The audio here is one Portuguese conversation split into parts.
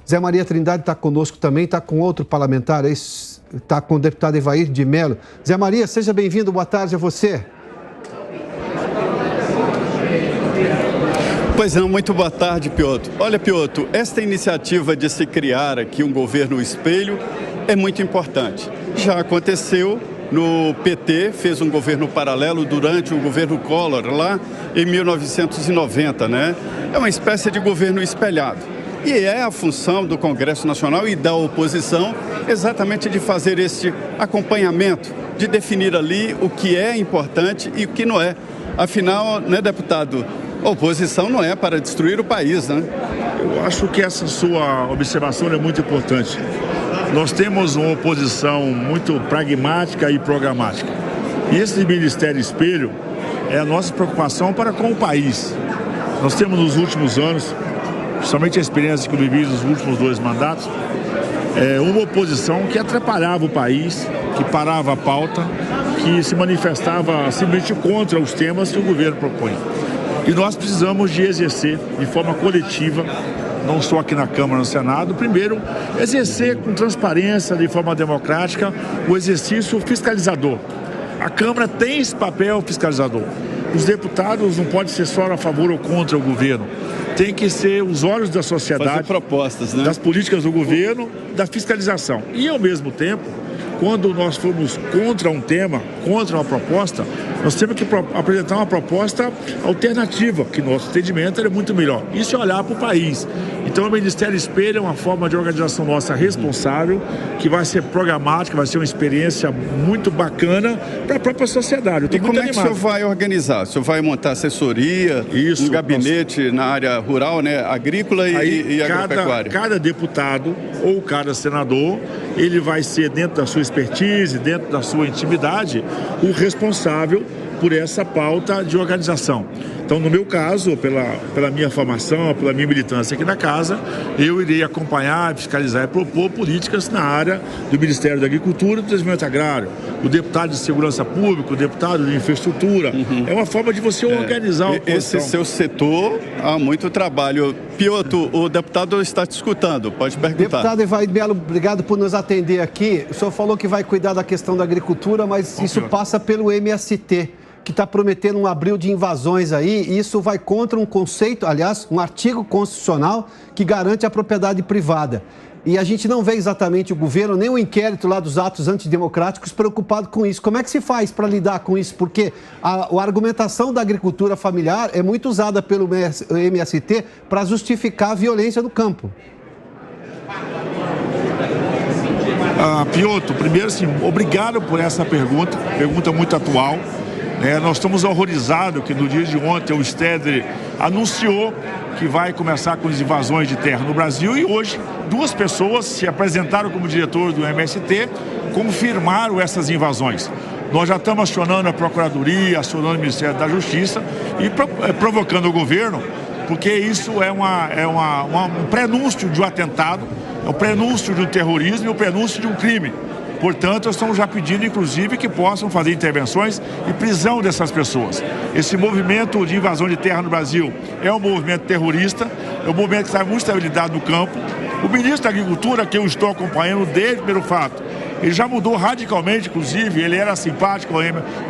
Zé Maria Trindade está conosco também, está com outro parlamentar, está com o deputado Evair de Mello. Zé Maria, seja bem-vindo, boa tarde a você. Pois não, muito boa tarde, Piotr. Olha, Piotr, esta iniciativa de se criar aqui um governo espelho é muito importante. Já aconteceu no PT, fez um governo paralelo durante o governo Collor, lá em 1990, né? É uma espécie de governo espelhado. E é a função do Congresso Nacional e da oposição exatamente de fazer este acompanhamento, de definir ali o que é importante e o que não é. Afinal, né, deputado, a oposição não é para destruir o país, né? Eu acho que essa sua observação é muito importante. Nós temos uma oposição muito pragmática e programática. E esse Ministério Espelho é a nossa preocupação para com o país. Nós temos nos últimos anos, principalmente a experiência que eu vivi nos últimos 2 mandatos, uma oposição que atrapalhava o país, que parava a pauta, que se manifestava simplesmente contra os temas que o governo propõe. E nós precisamos de exercer de forma coletiva, não só aqui na Câmara, no Senado, primeiro, exercer com transparência, de forma democrática, o exercício fiscalizador. A Câmara tem esse papel fiscalizador. Os deputados não podem ser só a favor ou contra o governo. Tem que ser os olhos da sociedade, fazer propostas, né? Das políticas do governo, da fiscalização. E, ao mesmo tempo, quando nós formos contra um tema, contra uma proposta, nós temos que apresentar uma proposta alternativa, que nosso entendimento é muito melhor. Isso é olhar para o país. Então, o Ministério Espelho é uma forma de organização nossa responsável, que vai ser programática, vai ser uma experiência muito bacana para a própria sociedade. E como é que o senhor vai organizar? O senhor vai montar assessoria, um gabinete na área rural, né, agrícola e agropecuária? Cada deputado ou cada senador, ele vai ser, dentro da sua expertise, dentro da sua intimidade, o responsável por essa pauta de organização. Então, no meu caso, pela minha formação, pela minha militância aqui na casa, eu irei acompanhar, fiscalizar e propor políticas na área do Ministério da Agricultura e do Desenvolvimento Agrário, o deputado de Segurança Pública, o deputado de Infraestrutura. É uma forma de você organizar a oposição. Esse seu setor, há muito trabalho. Piotr, o deputado está te escutando, pode perguntar. Deputado Evair Mello, obrigado por nos atender aqui. O senhor falou que vai cuidar da questão da agricultura, mas isso passa pelo MST, que está prometendo um abril de invasões aí, e isso vai contra um conceito, aliás, um artigo constitucional que garante a propriedade privada. E a gente não vê exatamente o governo, nem o inquérito lá dos atos antidemocráticos preocupado com isso. Como é que se faz para lidar com isso? Porque a argumentação da agricultura familiar é muito usada pelo MST para justificar a violência no campo. Piotr, primeiro, assim, obrigado por essa pergunta muito atual. Nós estamos horrorizados que no dia de ontem o Stedley anunciou que vai começar com as invasões de terra no Brasil e hoje 2 pessoas se apresentaram como diretor do MST, confirmaram essas invasões. Nós já estamos acionando a Procuradoria, acionando o Ministério da Justiça e provocando o governo, porque isso é um prenúncio de um atentado, é um prenúncio de um terrorismo e um prenúncio de um crime. Portanto, nós estamos já pedindo, inclusive, que possam fazer intervenções e prisão dessas pessoas. Esse movimento de invasão de terra no Brasil é um movimento terrorista, é um movimento que traz muita estabilidade no campo. O ministro da Agricultura, que eu estou acompanhando desde o primeiro fato, ele já mudou radicalmente, inclusive, ele era simpático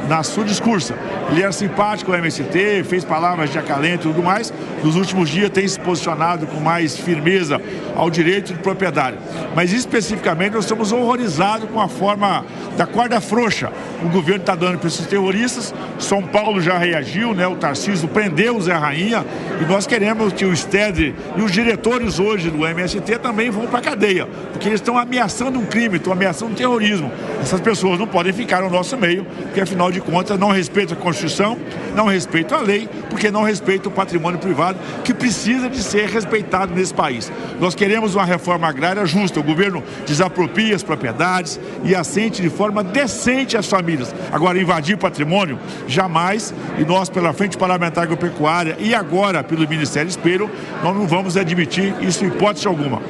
na sua discurso. Ele era simpático ao MST, fez palavras de acalento e tudo mais. Nos últimos dias tem se posicionado com mais firmeza ao direito de propriedade. Mas especificamente nós estamos horrorizados com a forma da corda frouxa que o governo está dando para esses terroristas. São Paulo já reagiu, né? O Tarcísio prendeu o Zé Rainha e nós queremos que o Stedley e os diretores hoje do MST também vão para a cadeia, porque eles estão ameaçando um crime, estão ameaçando um terrorismo. Essas pessoas não podem ficar no nosso meio, porque afinal de contas não respeitam a Constituição, não respeitam a lei, porque não respeitam o patrimônio privado que precisa de ser respeitado nesse país. Nós queremos uma reforma agrária justa, o governo desapropria as propriedades e assente de forma decente as famílias. Agora, invadir patrimônio, jamais, e nós pela Frente Parlamentar Agropecuária e agora pelo Ministério Espelho, nós não vamos admitir isso em hipótese alguma.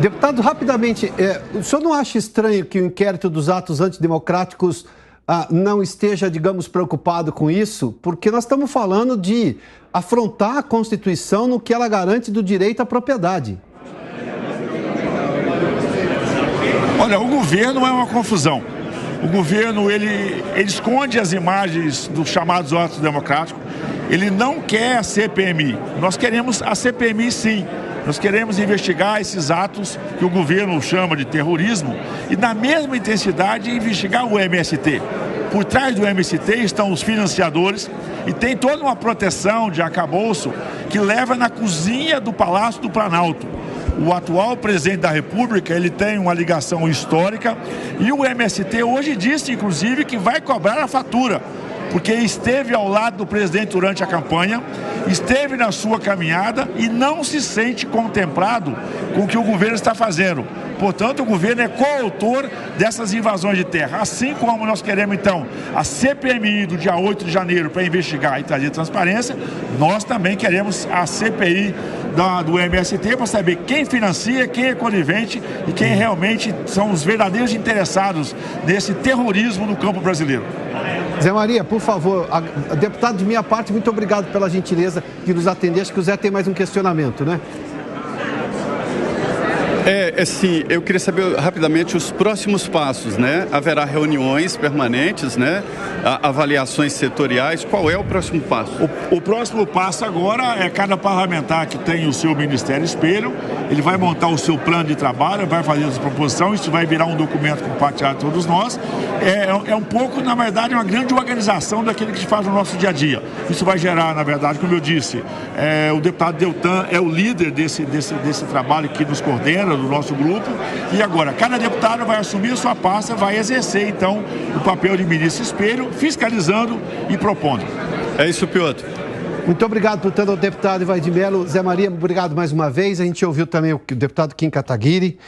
Deputado, rapidamente, o senhor não acha estranho que o inquérito dos atos antidemocráticos não esteja, digamos, preocupado com isso? Porque nós estamos falando de afrontar a Constituição no que ela garante do direito à propriedade. Olha, o governo é uma confusão. O governo, ele esconde as imagens dos chamados atos democráticos. Ele não quer a CPMI. Nós queremos a CPMI, sim. Nós queremos investigar esses atos que o governo chama de terrorismo e, na mesma intensidade, investigar o MST. Por trás do MST estão os financiadores e tem toda uma proteção de arcabouço que leva na cozinha do Palácio do Planalto. O atual presidente da República, ele tem uma ligação histórica e o MST hoje disse, inclusive, que vai cobrar a fatura, porque esteve ao lado do presidente durante a campanha, esteve na sua caminhada e não se sente contemplado com o que o governo está fazendo. Portanto, o governo é coautor dessas invasões de terra. Assim como nós queremos, então, a CPMI do dia 8 de janeiro para investigar e trazer transparência, nós também queremos a CPI do MST para saber quem financia, quem é conivente e quem realmente são os verdadeiros interessados nesse terrorismo no campo brasileiro. Zé Maria, por favor, deputado, de minha parte, muito obrigado pela gentileza de nos atender. Acho que o Zé tem mais um questionamento, né? Sim, eu queria saber rapidamente os próximos passos, né? Haverá reuniões permanentes, né? Avaliações setoriais. Qual é o próximo passo? O próximo passo agora é cada parlamentar que tem o seu Ministério Espelho, ele vai montar o seu plano de trabalho, vai fazer as proposições, isso vai virar um documento compartilhado de todos nós. É um pouco, na verdade, uma grande organização daquilo que se faz no nosso dia a dia. Isso vai gerar, na verdade, como eu disse, o deputado Deltan é o líder desse trabalho que nos coordena, do nosso grupo, e agora cada deputado vai assumir a sua pasta, vai exercer então o papel de ministro espelho, fiscalizando e propondo. É isso, Piotr. Muito obrigado, portanto, ao deputado Ivair de Mello. Zé Maria, obrigado mais uma vez. A gente ouviu também o deputado Kim Kataguiri.